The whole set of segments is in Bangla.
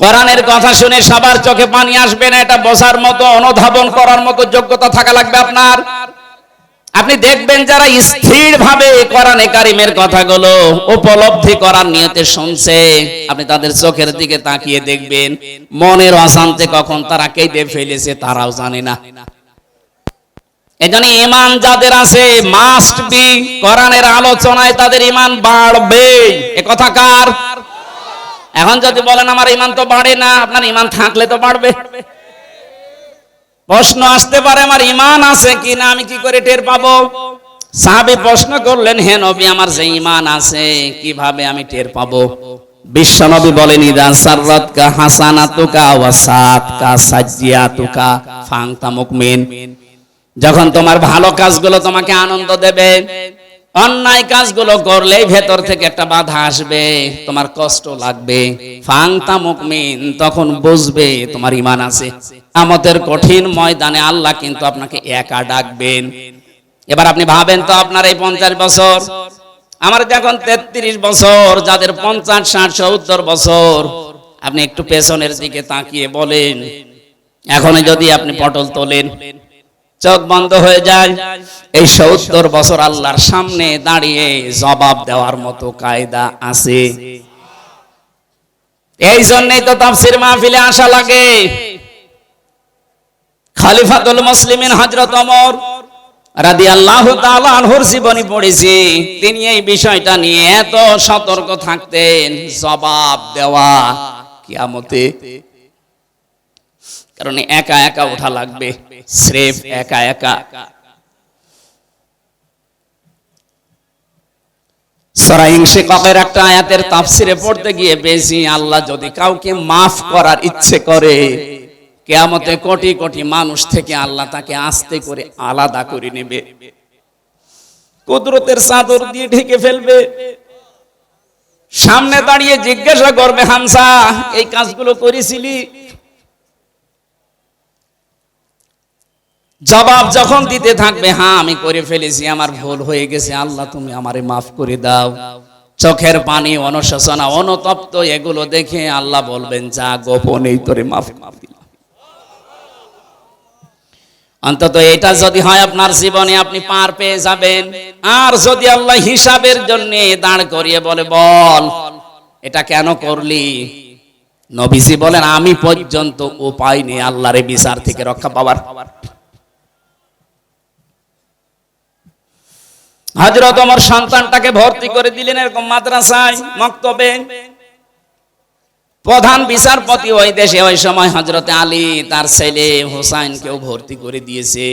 কোরআনের কথা শুনে সবার চোখে পানি আসবে না, এটা বোঝার মতো, অনুধাবন করার মতো যোগ্যতা থাকা লাগবে আপনার। আপনি দেখবেন যারা স্থিরভাবে কোরআনে কারিমের কথাগুলো উপলব্ধি করার নিয়তে শুনছে, আপনি তাদের চোখের দিকে তাকিয়ে দেখবেন মনের অশান্তি কখন তারা কেঁদে ফেলেছে তারাও জানে না। এজন্য ঈমান যাদের আছে মাস্ট বি কোরআনের আলোচনায় তাদের ঈমান বাড়বে। এ কথা কার? এখন যদি বলেন আমার ঈমান তো বাড়ে না, আপনার ঈমান থাকলে তো বাড়বে। প্রশ্ন আসতে পারে আমার ঈমান আছে কিনা আমি কি করে টের পাবো? সাহাবী প্রশ্ন করলেন, হে নবী আমার যে ঈমান আছে কিভাবে আমি টের পাবো? বিশ্ব নবী বলেন, ইদা সাররাতকা হাসানাতুকা ওয়া সাতকা সাজ্জিয়াতুকা ফাংতা মুমিন। যখন তোমার ভালো কাজগুলো তোমাকে আনন্দ দেবে, অন্যায় কাজগুলো করলেই ভেতর থেকে একটা বাধা আসবে, তোমার কষ্ট লাগবে, ফাংতা মুমিন, তখন বুঝবে তোমার ঈমান আছে। কিয়ামতের কঠিন ময়দানে আল্লাহ কিন্তু আপনাকে একা ডাকবেন। এবার আপনি ভাবেন তো, আপনার এই 50 বছর, আমার যখন 33 বছর, যাদের 50, 60, 70 বছর, আপনি একটু পেছনের দিকে তাকিয়ে বলেন, এখন যদি আপনি পটল তোলেন, চোখ বন্ধ হয়ে যায়, এই 70 বছর আল্লাহর সামনে দাঁড়িয়ে জবাব দেওয়ার মতো কায়দা আছে? এই জন্যই তো তাফসীর মাহফিলে আসা লাগে। খলিফাতুল মুসলিমিন হযরত ওমর রাদিয়াল্লাহু তাআলা আনহুর জীবনী পড়েছি, তিনি এই বিষয়টা নিয়ে এত সতর্ক থাকতেন, জবাব দেওয়া কিয়ামতে। কারণ একা একা ওঠা লাগবে, স্রেফ একা একা। সূরা ইনশিকাকের একটা আয়াতের তাফসিরে পড়তে গিয়ে পেয়েছি, আল্লাহ যদি কাউকে মাফ করার ইচ্ছে করে, কিয়ামতে কোটি কোটি মানুষ থেকে আল্লাহ তাকে আস্তে করে আলাদা করে নেবে, কুদরতের চাদর দিয়ে ঢেকে ফেলবে, সামনে দাঁড়িয়ে জিজ্ঞাসা করবে, হামজা এই কাজগুলো করেছিলি? জবাব যখন দিতে থাকবে, হ্যাঁ আমি করে ফেলেছি, আমার ভুল হয়ে গেছে, আল্লাহ তুমি আমারে মাফ করে দাও, চোখের পানি, অনুশোচনা, অনুতপ্ত এগুলো দেখে আল্লাহ বলবেন, যা গোপনেই তোরে মাফ দিলাম। অন্তত এটা যদি হয় আপনার জীবনে, আপনি পার পেয়ে যাবেন। আর যদি আল্লাহ হিসাবের জন্য দাঁড় করিয়ে বলে, বল এটা কেন করলি, নবীজি বলেন, আমি পর্যন্ত উপায় নেই আল্লাহর বিচার থেকে রক্ষা পাওয়ার। হযরত ওমর সন্তানটাকে ভর্তি করে দিলেন এরকম মাদ্রাসায়, মক্তবে। প্রধান বিচারপতি ওই দেশে ওই সময় হযরত আলী তার ছেলে হোসাইনকেও ভর্তি করে দিয়েছে।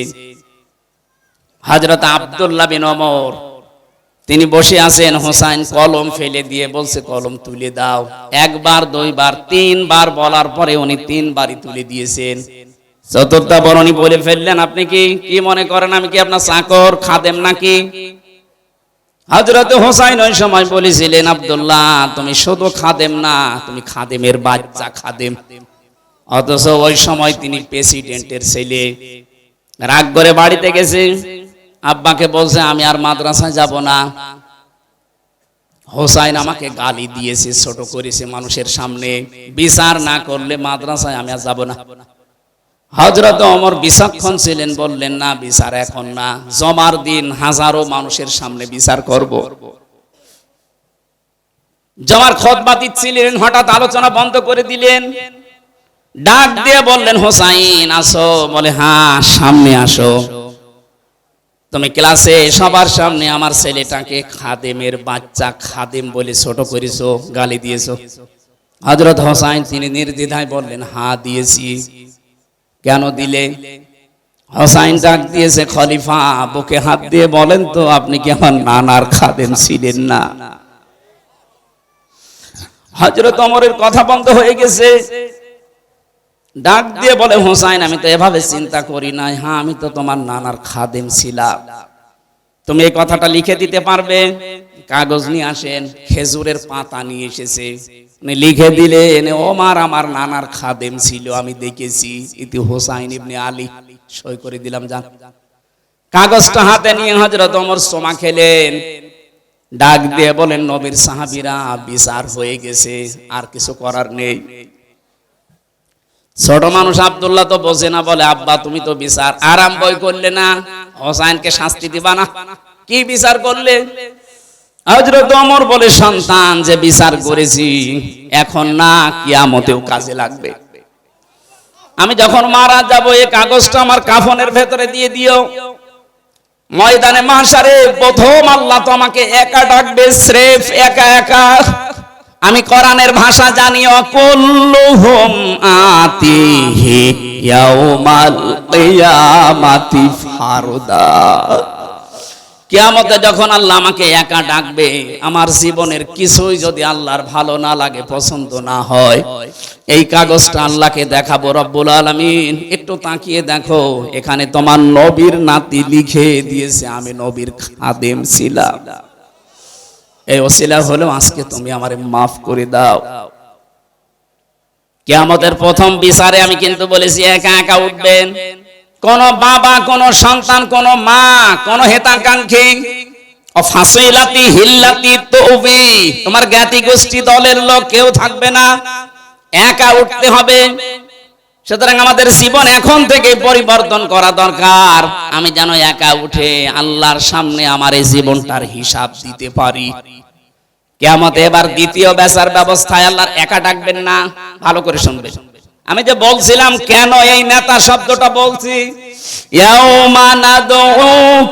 হযরত আব্দুল্লাহ বিন ওমর তিনি বসে আছেন, হোসাইন কলম ফেলে দিয়ে বলছে, কলম তুলে দাও। একবার, দুইবার, তিনবার বলার পরে উনি তিনবারই তুলে দিয়েছেন। চতুর্থবার উনি বলে ফেললেন, আপনি কি মনে করেন আমি কি আপনার চাকর খাদেম নাকি? হযরত হোসাইন ওই সময় বলেছিলেন, আব্দুল্লাহ তুমি শুধু খাদেম না, তুমি খাদেমের বাচ্চা খাদেম। অথচ ওই সময় তিনি প্রেসিডেন্টের ছেলে। রাগ করে বাড়িতে গেছে, আব্বাকে বলছে আমি আর মাদ্রাসায় যাব না। হোসাইন আমাকে গালি দিয়েছে, ছোট করেছে মানুষের সামনে, বিচার না করলে মাদ্রাসায় আমি আর যাব না। হযরত ওমর বিচক্ষণ ছিলেন, বললেন না, বিচার এখন না, জমার দিন হাজারো মানুষের সামনে বিচার করব। জমার খুতবা দিচ্ছিলেন, হঠাৎ আলোচনা বন্ধ করে দিলেন, ডাক দিয়ে বললেন, হোসাইন আসো। বলে, হ্যাঁ সামনে আসো। তুমি ক্লাসে সবার সামনে আমার ছেলেটাকে খাদেমের বাচ্চা খাদেম বলে ছোট করেছো, গালি দিয়েছো। হযরত হোসাইন তিনি নির্দ্বিধায় বললেন, হ্যাঁ দিয়েছি। কেন দিলে? হোসাইন ডাক দিয়েছে, খলিফা বুকে হাত দিয়ে বলেন তো, আপনি কি আমার নানার খাদেম ছিলেন না? হযরত ওমরের কথা বন্ধ হয়ে গেছে। ডাক দিয়ে বলে, হোসাইন আমি তো এভাবে চিন্তা করি নাই, হ্যাঁ আমি তো তোমার নানার খাদেম ছিলাম। তুমি এই কথাটা লিখে দিতে পারবে? কাগজ নিয়ে আসেন। খেজুরের পাতা নিয়ে এসেছে, লিখে দিলেন, ওমর আমার নানার খাদেম ছিল, আমি দেখেছি, ইতি হোসাইন ইবনে আলী। সই করে দিলাম, যান। কাগজটা হাতে নিয়ে হযরত ওমর সোমা খেলেন। ডাক দিয়ে বলেন, নবীর সাহাবীরা বিচার হয়ে গেছে, আর কিছু করার নেই। ছোট মানুষ আব্দুল্লাহ তো বোঝে না, বলে আব্বা তুমি তো বিচার আরম্ভই করলে না, হোসাইনকে শাস্তি দিবা না, কি বিচার করলে? হযরত ওমর বলে সন্তান যে বিচার করেছি এখন না, কিয়ামতেও কাজে লাগবে। আমি যখন মারা যাব এই কাগজটা আমার কাফনের ভেতরে দিয়ে দিও। ময়দানে মাহশারে প্রথম আল্লাহ তো আমাকে একা ডাকবে, স্রেফ একা একা। আমি কোরআনের ভাষা জানি, কুল্লুহুম আতিহি ইয়াউমাল কিয়ামাতি ফারদা। কিয়ামতে যখন আল্লাহ আমাকে একা ডাকবে, আমার জীবনের কিছুই যদি আল্লাহর ভালো না লাগে, পছন্দ না হয়, এই কাগজটা আল্লাহকে দেখাবো। রব্বুল আলামিন একটু তাকিয়ে দেখো, এখানে তোমার নবীর নাতি লিখে দিয়েছে আমি নবীর খাদেম ছিলাম, এই ওসিলা হলো আজকে তুমি আমারে মাফ করে দাও। কিয়ামতের প্রথম বিচারে আমি কিন্তু বলেছি একা একা উঠবেন। কোন বাবা, কোন সন্তান, কোন মা, কোন হেতাকাঙ্ক্ষী, ফাসিলাতি হিল্লাতি তুবি, তোমার জ্ঞাতি গোষ্ঠী দলের লোক কেউ থাকবে না, একা উঠতে হবে। সুতরাং আমাদের জীবন এখন থেকে পরিবর্তন করা দরকার। আমি যেন একা উঠে আল্লাহর সামনে আমার এই জীবনটার হিসাব দিতে পারি। কিয়ামতে এবার দ্বিতীয় বেচার ব্যবস্থায় আল্লাহর একা ডাকবেন না। ভালো করে শুনবেন, আমি যে বলছিলাম কেন এই নেতা শব্দটা বলছি, ইয়াউমা নাদউ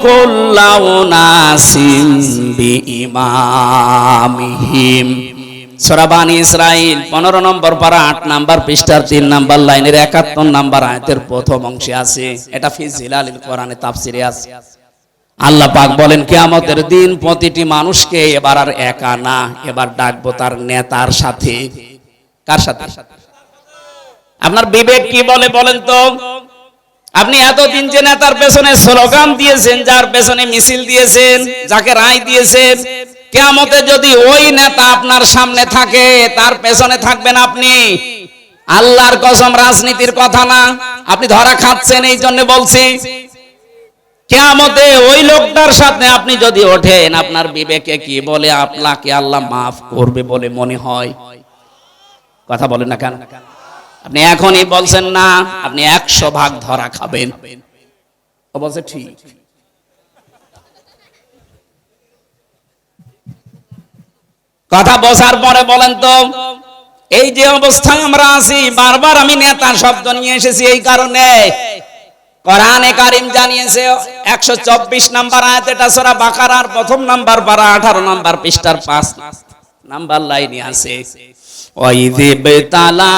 কুল্লা উনাসিন বিইমামিহিম, সূরা বানী ইসরাঈল 15 নম্বর পারা 8 নম্বর পৃষ্ঠার 3 নম্বর লাইনের 71 নম্বর আয়াতের প্রথম অংশে আছে। এটা ফি জিলালিল কোরআনে তাফসিরে আছে। আল্লাহ পাক বলেন কিয়ামতের দিন প্রতিটি মানুষকে এবার আর একা না, এবার ডাকবো তার নেতার সাথে। কার সাথে? আপনার বিবেক কি বলে বলেন তো? আপনি এতদিন যে নেতার পেছনে স্লোগান দিয়েছেন, যার পেছনে মিছিল দিয়েছেন, যাকে রায় দিয়েছেন, কিয়ামতে যদি ওই নেতা আপনার সামনে থাকে, তার পেছনে থাকবেন আপনি। আল্লাহর কসম, রাজনীতির কথা না, আপনি ধরা খাচ্ছেন এই জন্য বলছি। কিয়ামতে ওই লোকটার সাথে আপনি যদি ওঠেন, আপনার বিবেকে কি বলে? আপনাকে আল্লাহ মাফ করবে বলে মনে হয়? কথা বলেন না কেন? আপনি এখনই বলছেন না, আপনি 100 ভাগ ধরা খাবেন। ও বলছে ঠিক। কথা বোঝার পরে বলেন তো, এই যে অবস্থায় আমরা আছি, বারবার আমি নেতা শব্দ নিয়ে এসেছি এই কারণে, কোরআনে কারীম জানিয়েছে 124 নম্বর আয়াত, এটা সূরা বাকারার প্রথম নাম্বার পারা 18 নম্বর পৃষ্ঠার 5 নাম্বার লাইনে আছে, ওয়াইযিবতালা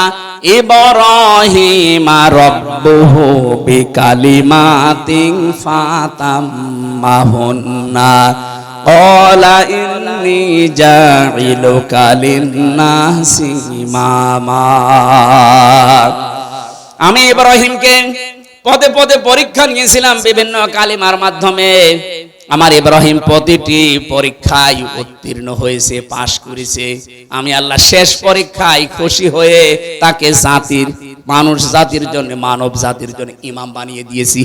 ইব্রাহিমা রাব্বুহু বিকালিমাতিন ফাতাম্মাহুন্না ক্বালা ইন্নী জাইলুকা লিন্নাসি ইমামা। আমি ইব্রাহিমকে পদে পদে পরীক্ষা নিয়েছিলাম বিভিন্ন কালিমার মাধ্যমে। আমার ইব্রাহিম প্রতিটি পরীক্ষায় উত্তীর্ণ হয়েছে, পাশ করেছে। আমি আল্লাহ শেষ পরীক্ষায় খুশি হয়ে তাকে মানুষ জাতির জন্য, মানব জাতির জন্য ইমাম বানিয়ে দিয়েছি।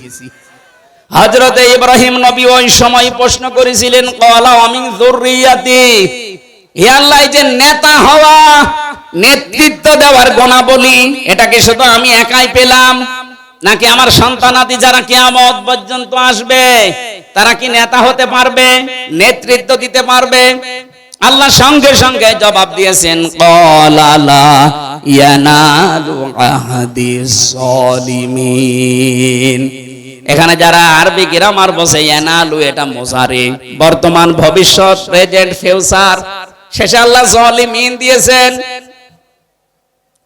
হযরতে ইব্রাহিম নবী ওই সময় প্রশ্ন করেছিলেন, ক্বালা আমিন যুররিয়াতি, হে আল্লাহ, যে নেতা হওয়া, নেতৃত্ব দেওয়ার গুণাবলী, এটাকে শুধু আমি একাই পেলাম, নাকি আমার সন্তানাদি যারা কিয়ামত পর্যন্ত আসবে তারা কি নেতা হতে পারবে, নেতৃত্ব দিতে পারবে? আল্লাহ সঙ্গে সঙ্গে জবাব দিয়েছেন, ক্বালা লা ইয়ানালু আহদিস যালিমিন। এখানে যারা আরবি গ্রামার বসে, ইয়ানালু এটা মুজারি, বর্তমান, ভবিষ্যৎ, প্রেজেন্ট, ফিউচার, শেষে আল্লাহ যালিমিন দিয়েছেন।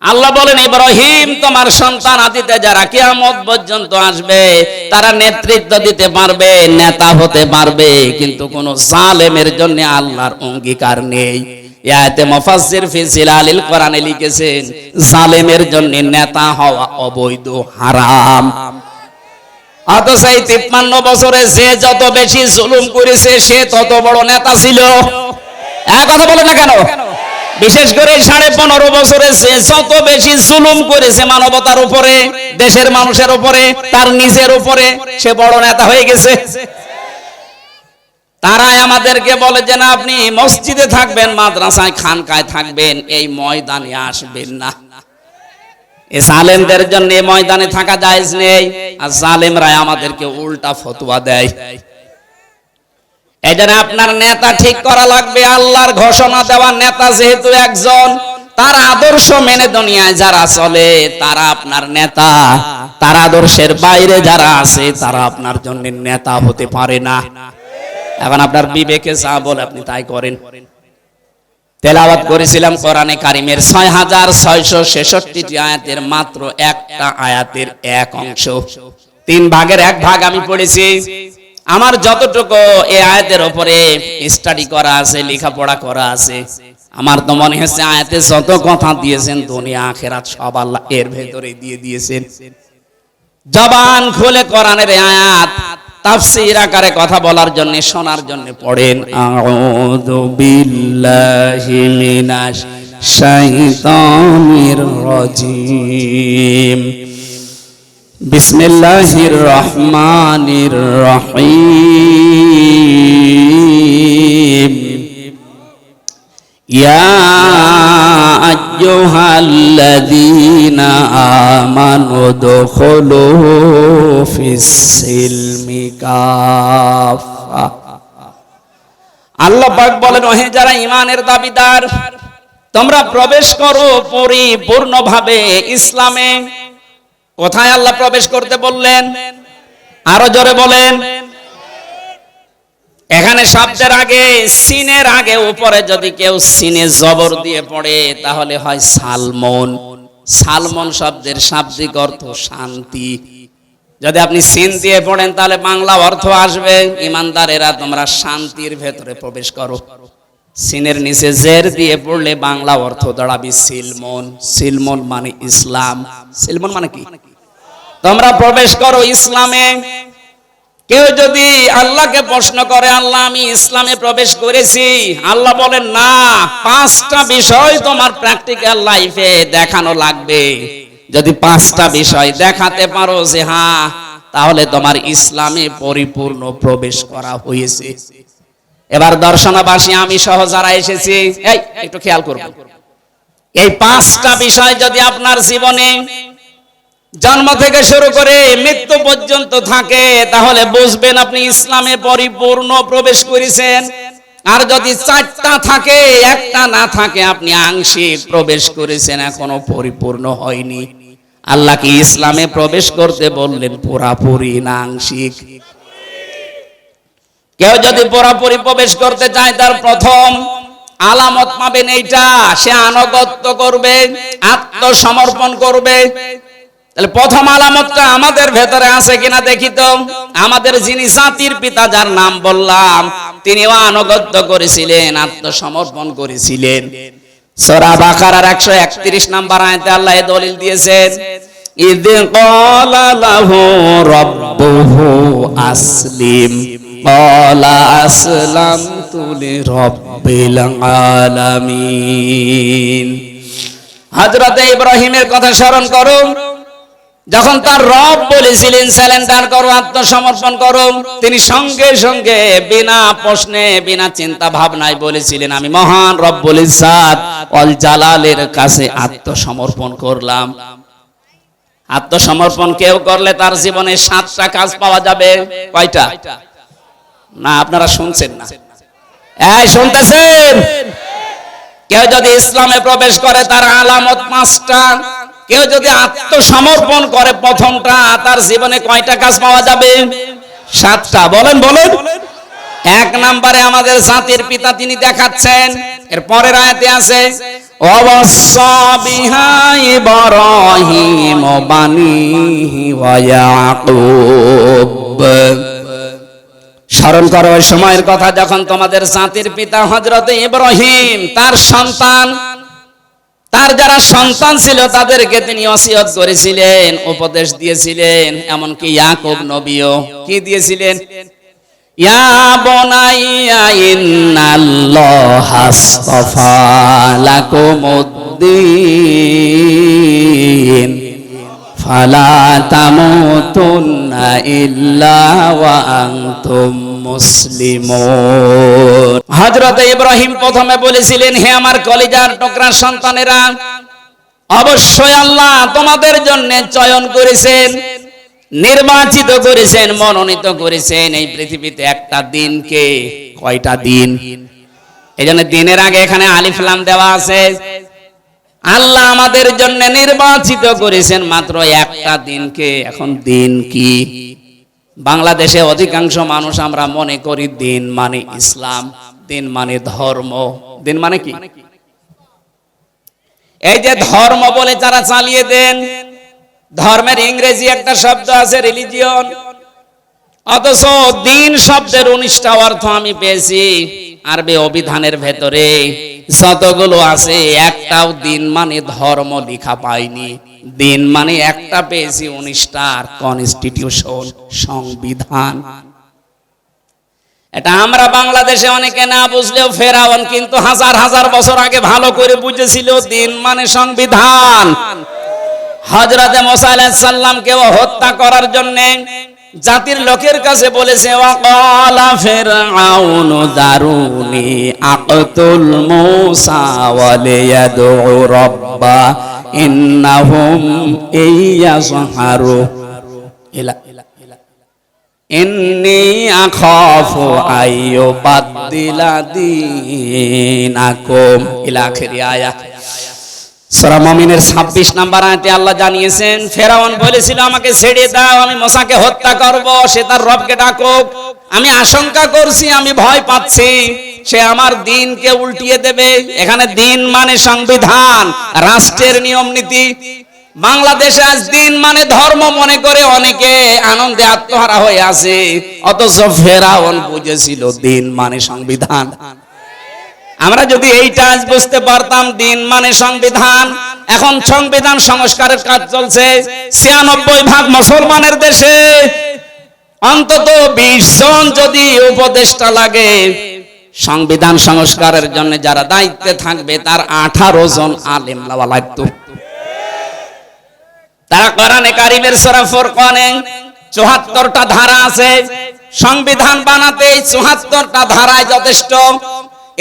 আল্লাহ বলেন, ইব্রাহিম, তোমার সন্তান আদিতে যারা কিয়ামত পর্যন্ত আসবে তারা নেতৃত্ব দিতে পারবে, নেতা হতে পারবে, কিন্তু কোন জালেমের জন্য আল্লাহর অঙ্গীকার নেই। আয়াতে মুফাসসির ফি জিলালিল কোরআনে লিখেছেন, জালেমের জন্য নেতা হওয়া অবৈধ, হারাম। অথচ এই 53 বছরে যে যত বেশি জুলুম করেছে সে তত বড় নেতা ছিল। এক কথা বলে না কেন? বিশেষ করে 15.5 বছরে সে যত বেশি জুলুম করেছে মানবতার উপরে, দেশের মানুষের উপরে, তার নিজের উপরে, সে বড় নেতা হয়ে গেছে। তারাই আমাদেরকে বলে যে না, আপনি মসজিদে থাকবেন, মাদ্রাসায়, খানকায় থাকবেন, এই ময়দানে আসবেন না। এই জালেমদের জন্য ময়দানে থাকা জায়েজ নেই, আর জালেমরা আমাদেরকে উল্টা ফতোয়া দেয়। এজন্য আপনার নেতা ঠিক করা লাগবে। আল্লাহর ঘোষণা দেওয়া নেতা যেহেতু একজন, তার আদর্শ মেনে দুনিয়ায় যারা চলে তারা আপনার নেতা, তার আদর্শের বাইরে যারা আছে তারা আপনার জন্য নেতা হতে পারে না। এখন আপনার বিবেকে যা বলে আপনি তাই করেন। তেলাওয়াত করেছিলাম কোরআনে কারিমের ৬৬৬৬টি আয়াতের মাত্র একটা আয়াতের এক অংশ, ৩ ভাগের ১ ভাগ আমি পড়েছি। আমার যতটুকু এই আয়াতের উপরে স্টাডি করা আছে, লেখাপড়া করা আছে, আমার তো মনে হচ্ছে আয়াতে যত কথা দিয়েছেন দুনিয়া আখিরাত সব আল্লাহ এর ভেতরে দিয়ে দিয়েছেন। জবান খুলে কোরআনের আয়াত তাফসীর আকারে কথা বলার জন্য, শোনার জন্য পড়েন। আউযু বিল্লাহি মিনাশ শাইতানির রাজীম। বিসমিল্লাহির রহমানির রহিম। ইয়া আইয়ুহাল্লাযীনা আমানু দুখুলু ফিস-সিলমি কাফা। আল্লাহ পাক বলেন, ওহে যারা ঈমানের দাবিদার, তোমরা প্রবেশ করো পরিপূর্ণভাবে ইসলামে। কোথায় আল্লাহ প্রবেশ করতে বললেন? আরো জোরে বলেন। এখানে শব্দের আগে, সিনের আগে উপরে যদি কেউ সিনে জবর দিয়ে পড়ে তাহলে হয় সালমন। সালমন শব্দের শাব্দিক অর্থ শান্তি। যদি আপনি সিন দিয়ে পড়েন তাহলে বাংলা অর্থ আসবে, ইমানদারেরা তোমরা শান্তির ভেতরে প্রবেশ করো। সিনের নিচে জের দিয়ে পড়লে বাংলা অর্থ দাঁড়াবে সিলমন। সিলমন মানে ইসলাম। সিলমন মানে কি? তোমরা প্রবেশ করো ইসলামে। কেউ যদি আল্লাহকে প্রশ্ন করে, আল্লাহ আমি ইসলামে প্রবেশ করেছি, আল্লাহ বলেন না, 5টা বিষয় তোমার প্র্যাকটিক্যাল লাইফে দেখানো লাগবে। যদি 5টা বিষয় দেখাতে পারো যে হ্যাঁ, তাহলে তোমার ইসলামে পরিপূর্ণ প্রবেশ করা হয়েছে। এবার দর্শনবাসী আমি সহ যারা এসেছি, এই একটু খেয়াল করবেন, এই 5টা বিষয় যদি আপনার জীবনে জন্ম থেকে শুরু করে মৃত্যু পর্যন্ত থাকে তাহলে বুঝবেন আপনি ইসলামে পরিপূর্ণ প্রবেশ করেছেন। আর যদি 4টা থাকে, একটা না থাকে, আপনি আংশিক প্রবেশ করেছেন, এখনো পরিপূর্ণ হয়নি। আল্লাহ কি ইসলামে প্রবেশ করতে বললেন পুরাপুরি না আংশিক? কেউ যদি পুরাপুরি প্রবেশ করতে চায় তার প্রথম আলামত পাবেন এইটা, সে আনুগত্য করবে, আত্মসমর্পণ করবে। তাহলে প্রথম আলামতটা আমাদের ভেতরে আছে কিনা দেখি তো। আমাদের যিনি জাতির পিতা যার নাম বললাম, তিনিও আনুগত্য করেছিলেন, আত্মসমর্পণ করেছিলেন। সূরা বাকারার 131 নম্বর আয়াতে আল্লাহ এই দলিল দিয়েছেন, ইয ক্বালা লাহু রাব্বুহু আসলিম ক্বালা আসলামতু লিরাব্বিল আলামিন। হযরত ইব্রাহিমের কথা স্মরণ করো, যখন তার রব বলেছিলেন সারেন্ডার করো, আত্মসমর্পণ করো, তিনি সঙ্গে সঙ্গে বিনা প্রশ্নে, বিনা চিন্তা ভাবনায় বলেছিলেন, আমি মহান রব্বুল ইজ্জাত ওয়াল জালালের কাছে আত্মসমর্পণ করলাম। আত্মসমর্পণ কেউ করলে তার জীবনে 7টা কাজ পাওয়া যাবে। কয়টা? না আপনারা শুনছেন না, এই শুনতেছেন? কেউ যদি ইসলামে প্রবেশ করে তার আলামত 5টা। কেউ যদি আত্মসমর্পণ করে প্রথমটা, তার জীবনে কয়টা কাজ পাওয়া যাবে? 7টা। বলেন বলেন। 1 নম্বরে আমাদের জাতির পিতা তিনি দেখাচ্ছেন, এর পরের আয়াতে আছে, ওয়াসা বিহা ইব্রাহিম বানিহি ওয়া ইয়াকুব। স্মরণ করো ওই সময়ের কথা যখন তোমাদের জাতির পিতা হযরত ইব্রাহিম, তার সন্তান, তার যারা সন্তান ছিল তাদেরকে তিনি ওসিয়ত করেছিলেন, উপদেশ দিয়েছিলেন। এমনকি ইয়াকুব নবীও কি দিয়েছিলেন? ইয়া বুনাইয়া ইন্নাল্লাহা আসতাফা লাকুমুদ্দিন ফালা তামুতুন্না ইল্লা ওয়া আনতুম মুসলিমুন। হযরত ইব্রাহিম প্রথমে বলেছিলেন, হে আমার কলিজার টুকরা সন্তানেরা, অবশ্যই আল্লাহ তোমাদের জন্য চয়ন করেছেন, নির্বাচিত করেছেন, মনোনীত করেছেন এই পৃথিবীতে একটা দিনকে। কয়টা দিন? এই জন্য দিনের আগে এখানে আলিফ লাম দেওয়া আছে। আল্লাহ আমাদের জন্য নির্বাচিত করেছেন মাত্র একটা দিনকে। এখন দিন কি? বাংলাদেশে অধিকাংশ মানুষ আমরা মনে করি দিন মানে ইসলাম, দিন মানে ধর্ম। দিন মানে কি? এই যে ধর্ম বলে যারা চালিয়ে দেন, ধর্মের ইংরেজি একটা শব্দ আছে রিলিজিয়ন, অথচ দিন শব্দের 19টা অর্থ আমি পেয়েছি আরবি অভিধানের ভেতরে যতগুলো আছে, একটাও দিন মানে ধর্ম লেখা পাইনি। দিন মানে একটা পেয়েছি 19টার, কনস্টিটিউশন, সংবিধান। এটা আমরা বাংলাদেশে অনেকে না বুঝলেও ফেরাউন কিন্তু হাজার হাজার বছর আগে ভালো করে বুঝেছিল দিন মানে সংবিধান। হযরতে মুসা আলাইহিস সালামকে হত্যা করার জন্য জাতির লোকের কাছে বলেছে, ওয়াকালা ফিরআউন দারুনি আকতুল মুসা ওয়ালিয়াদউ রাব্বা ইন্নাহুম ইয়াসহারু ইলা ইন্নী আখাফু আইয়ুবাদদিলা দীনাকুম ইলা আখিরি আয়াত। সূরা মুমিনের 26 নম্বর আয়াতে আল্লাহ জানিয়েছেন, ফেরাউন বলেছিল আমাকে ছেড়ে দাও, আমি মুসাকে হত্যা করব, সে তার রবকে ডাকুক। আমি আশঙ্কা করছি, আমি ভয় পাচ্ছি সে আমার দিনকে উল্টিয়ে দেবে। এখানে দিন মানে সংবিধান, রাষ্ট্রের নিয়ম নীতি। বাংলাদেশে আজ দিন মানে ধর্ম মনে করে অনেকে আনন্দে আত্মহারা হয়ে আছে, অথচ ফেরাউন বুঝেছিল দিন মানে সংবিধান। আমরা যদি এইটা আজ বুঝতে পারতাম দিন মানে সংবিধান। এখন সংবিধান সংস্কারের কাজ চলছে 96% মুসলমানের দেশে। অন্তত 20 জন যদি উপদেষ্টা লাগে সংবিধান সংস্কারের জন্য, যারা দায়িত্বে থাকবে তার 18 জন আলেম লাওয়া লাগতো। তারা কোরআনে কারিমের সূরা ফুরকানে 74টা ধারা আছে। সংবিধান বানাতে 74টা ধারায় যথেষ্ট।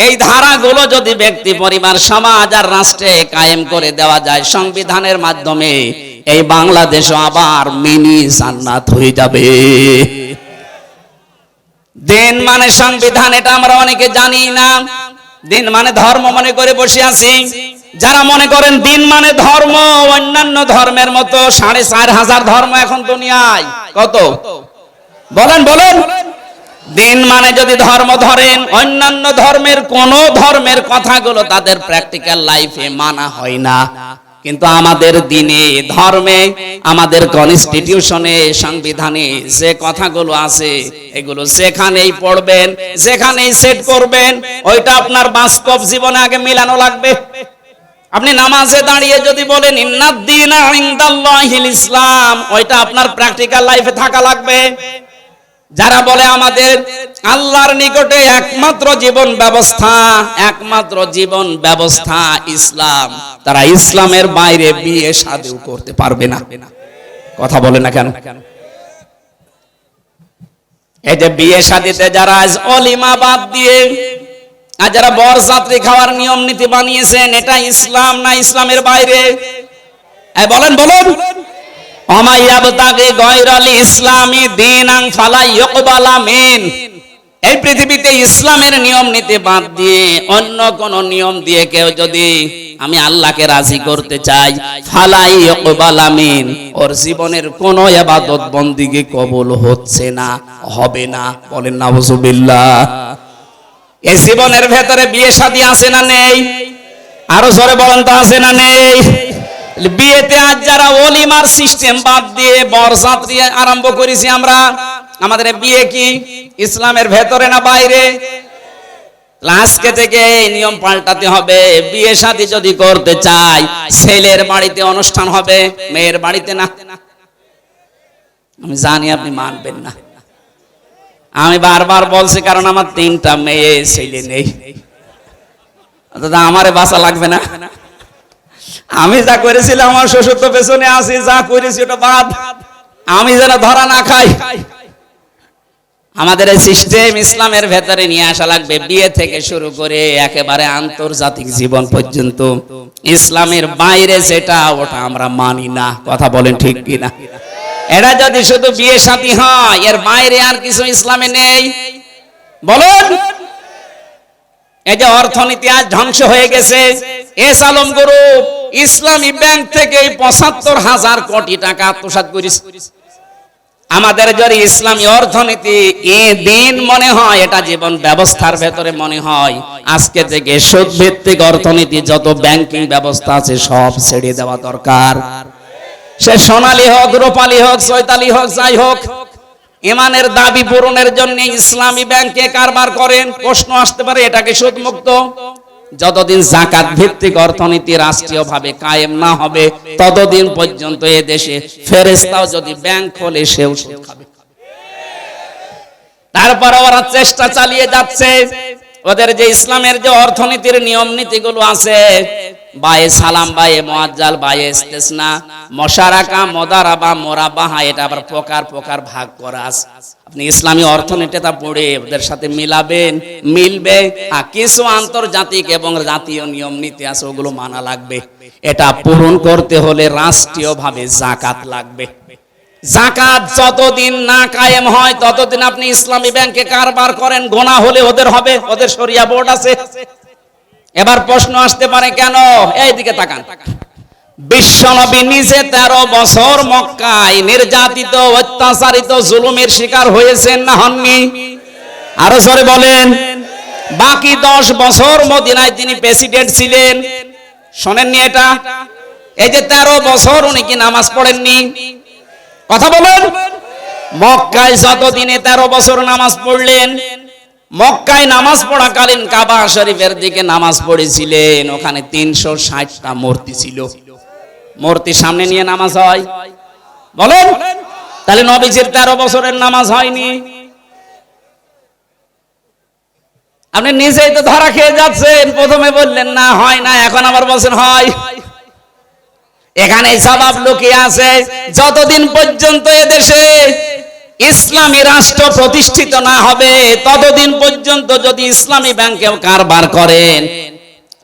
এই ধারাগুলো যদি ব্যক্তি, পরিবার, সমাজ আর রাষ্ট্রে কায়েম করে দেওয়া যায় সংবিধানের মাধ্যমে, এই বাংলাদেশও আবার মিনি জান্নাত হয়ে যাবে। দিন মানে সংবিধান, এটা আমরা অনেকে জানি না। দিন মানে ধর্ম মনে করে বসে আছি। যারা মনে করেন দিন মানে ধর্ম, অন্যান্য ধর্মের মতো 4500 ধর্ম এখন দুনিয়ায়। কত বলেন বলেন? দিন মানে যদি ধর্ম ধরেন, অন্যান্য ধর্মের কোন ধর্মের কথাগুলো তাদের প্র্যাকটিক্যাল লাইফে মানা হয় না। কিন্তু আমাদের দিনে, ধর্মে, আমাদের কনস্টিটিউশনে, সংবিধানে যে কথাগুলো আছে এগুলো যেখানেই পড়বেন, যেখানেই সেট করবেন, ওইটা আপনার বাস্তব জীবনে আগে মিলানো লাগবে। আপনি নামাজে দাঁড়িয়ে যদি বলেন ইন্নাদ-দীনা ইনদাল্লাহিল ইসলাম, ওইটা আপনার প্র্যাকটিক্যাল লাইফে থাকা লাগবে। যারা বলে আমাদের আল্লাহর নিকটে একমাত্র জীবন ব্যবস্থা ইসলাম, তারা ইসলামের বাইরে বিয়ে শাদী করতে পারবে না। কথা বলে না কেন? এই যে বিয়ে শাদীতে যারা আজ অলিমা বাদ দিয়ে আর যারা বরযাত্রী খাওয়ার নিয়ম নীতি বানিয়েছেন, এটা ইসলাম না ইসলামের বাইরে? বলেন বলেন। এই পৃথিবীতে ইসলামের নিয়ম নীতি বাদ দিয়ে অন্য কোন নিয়ম দিয়ে কেউ যদি আমি আল্লাহকে রাজি করতে চাই, ফালাই ইকবালা মিন, ওর জীবনের কোন ইবাদত বন্দেগী কবুল হচ্ছে না, হবে না। বলেন নাউজুবিল্লাহ। এই জীবনের ভেতরে বিয়ে শাদী আছে না নেই? আরো জোরে বলেন তো, আছে না নেই? বিয়েতে আজ যারা ওলিমার সিস্টেম বাদ দিয়ে বরযাত্রী আরম্ভ করেছি আমরা, আমাদের বিয়ে কি ইসলামের ভেতরে না বাইরে? আজকে থেকে এই নিয়ম পাল্টাতে হবে। বিয়ে শাদী যদি করতে চাই, ছেলের বাড়িতে অনুষ্ঠান হবে, মেয়ের বাড়িতে না। আমি জানি আপনি মানবেন না, আমি বারবার বলছি, কারণ আমার 3টা মেয়ে, ছেলে নেই। আমারে বাঁচা লাগবে না? আমি যা করেছিলাম, আমার শ্বশুর তো পেছনে আছি, যা করেছি ওটা বাদ, আমি যেন ধরা না খাই। আমাদের এই সিস্টেম ইসলামের ভেতরে নিয়ে আসা লাগবে। বিয়ে থেকে শুরু করে একেবারে আন্তর্জাতিক জীবন পর্যন্ত ইসলামের বাইরে যেটা ওটা আমরা মানি না। কথা বলেন ঠিক কিনা? এটা যদি শুধু বিয়ে শাদী হয়, এর বাইরে আর কিছু ইসলামে নেই। বলুন, এই যে অর্থনীতি আজ ধ্বংস হয়ে গেছে, এস আলম গ্রুপ ইসলামী ব্যাংক থেকে ৭৫,০০০ কোটি টাকা আত্মসাৎ করেছে। আমাদের যদি ইসলামী অর্থনীতি এ দিন মনে হয়, এটা জীবন ব্যবস্থার ভেতরে মনে হয়, আজকে থেকে সুদ ভিত্তিক অর্থনীতি যত ব্যাংকিং ব্যবস্থা আছে সব ছেড়ে দেওয়া দরকার। সে সোনালী হোক, রূপালী হোক, চৈতালি হোক, যাই হোক, ইমানের দাবি পূরণের জন্য ইসলামী ব্যাংকে কারবার করেন। প্রশ্ন আসতে পারে এটাকে সুদ মুক্ত? যতদিন যাকাত ভিত্তিক অর্থনীতি রাষ্ট্রীয়ভাবে কায়েম না হবে ততদিন পর্যন্ত এ দেশে ফেরেশতাও যদি ব্যাংক খোলে সেও সুদ খাবে। তারপরে ওরা চেষ্টা চালিয়ে যাচ্ছে, ওদের যে ইসলামের যে অর্থনীতির নিয়ম নীতিগুলো আছে, বায়ে সালাম, বায়ে মুআজ্জাল, বায়ে ইস্তেসনা, মুশারাকা, মুদারাবা, মুরাবাহা, এটা আবার প্রকার প্রকার ভাগ করা আছে। আপনি ইসলামী অর্থনীতিটা পড়ে ওদের সাথে মিলাবেন, মিলবে। কিছু আন্তর্জাতিক এবং জাতীয় নিয়ম নীতি আছে, ওগুলো মানা লাগবে। এটা পূরণ করতে হলে রাষ্ট্রীয়ভাবে যাকাত লাগবে। যাকাত যতদিন না কায়েম হয় ততদিন আপনি ইসলামী ব্যাংকে কারবার করেন, গোনা হলে ওদের হবে, ওদের শরিয়া বোর্ড আছে। এবার প্রশ্ন আসতে পারে কেন? এইদিকে তাকান। বিশ্বনবী নিজে 13 বছর মক্কায় নির্যাতিত, অত্যাচারিত, জুলুমের শিকার হয়েছেন না হননি? আরো জোরে বলেন। বাকি 10 বছর মদিনায় তিনি প্রেসিডেন্ট ছিলেন, শোনেননি এটা? এই যে 13 বছর উনি কি নামাজ পড়েননি? কথা বলেন। মক্কায় যতদিনে 13 বছর নামাজ পড়লেন, মক্কায় নামাজ পড়াকালীন কাবা শরীফের দিকে নামাজ পড়েছিলেন। ওখানে 360টা মূর্তি ছিল। মূর্তি সামনে নিয়ে নামাজ হয়? বলেন। তাহলে নবীজির 13 বছরের নামাজ হয়নি? আপনি নিজেই তো ধরা খেয়ে যাচ্ছেন। প্রথমে বললেন না হয় না, এখন আবার বলছেন হয়। এখানে জবাব লুকিয়ে আছে। যতদিন পর্যন্ত এদেশে ইসলামী রাষ্ট্র প্রতিষ্ঠিত না হবে ততদিন পর্যন্ত যদি ইসলামী ব্যাংকেও কারবার করেন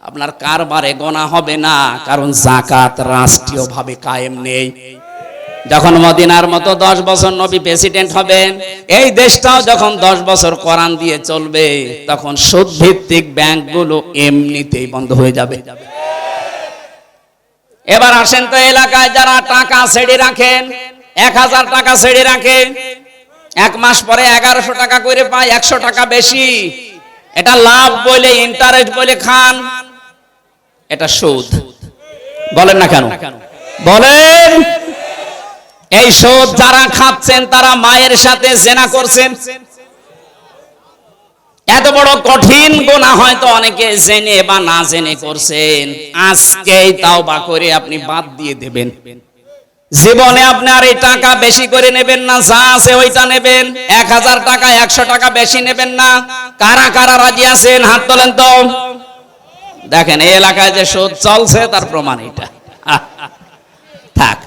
আপনার কারবারে গোনা হবে না, কারণ যাকাত রাষ্ট্রীয়ভাবে কায়েম নেই। যখন মদিনার মতো 10 বছর নবী প্রেসিডেন্ট হবেন, এই দেশটাও যখন 10 বছর কোরআন দিয়ে চলবে, তখন সুদ ভিত্তিক ব্যাংকগুলো এমনিতেই বন্ধ হয়ে যাবে। এবার আসেন তো, এলাকায় যারা টাকা ছেড়ে রাখেন, 1000 টাকা ছেড়ে রাখেন, 1 মাস পরে 1100 টাকা করে পায়, 100 টাকা বেশি। এটা লাভ বলে, ইন্টারেস্ট বলে খান, এটা সুদ। বলেন না কেন? বলেন। এই সুদ যারা খাচ্ছেন তারা মায়ের সাথে জিনা করছেন। এত বড় কঠিন গুনাহ হয়তো অনেকে জেনে বা না জেনে করছেন। আজকেই তাওবা করে আপনি বাদ দিয়ে দেবেন। জীবনে আপনি আর এই টাকা বেশি করে নেবেন না, যা আছে ওইটা নেবেন। 1000 টাকা 100 টাকা বেশি নেবেন না। কারা কারা রাজি আছেন হাত তোলেন তো। দেখেন এই এলাকায় যে সুদ চলছে তার প্রমাণ এটা। থাক,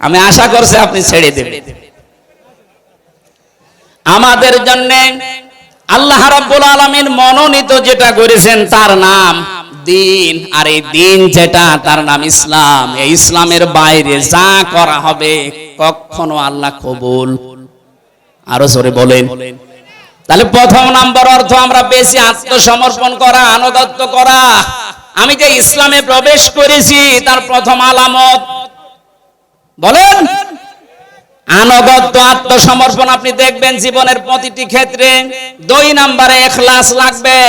আমি আশা করছি আপনি ছেড়ে দেবেন। আমাদের জন্য আল্লাহ রাব্বুল আলামিন মনোনীত যেটা করেছেন তার নাম দিন, আর এই দিন যেটা তার নাম ইসলাম। এই ইসলামের বাইরে যা করা হবে কখনো আল্লাহ কবুল। আরো জোরে বলেন। তাহলে প্রথম নাম্বার অর্থ আমরা বেশি আত্মসমর্পণ করা, আনুগত্য করা। আমি যে ইসলামে প্রবেশ করেছি তার প্রথম আলামত বলেন আনুগত্য, আত্মসমর্পণ। আপনি দেখবেন জীবনের প্রতিটি ক্ষেত্রে 2 নম্বরে ইখলাস লাগবে।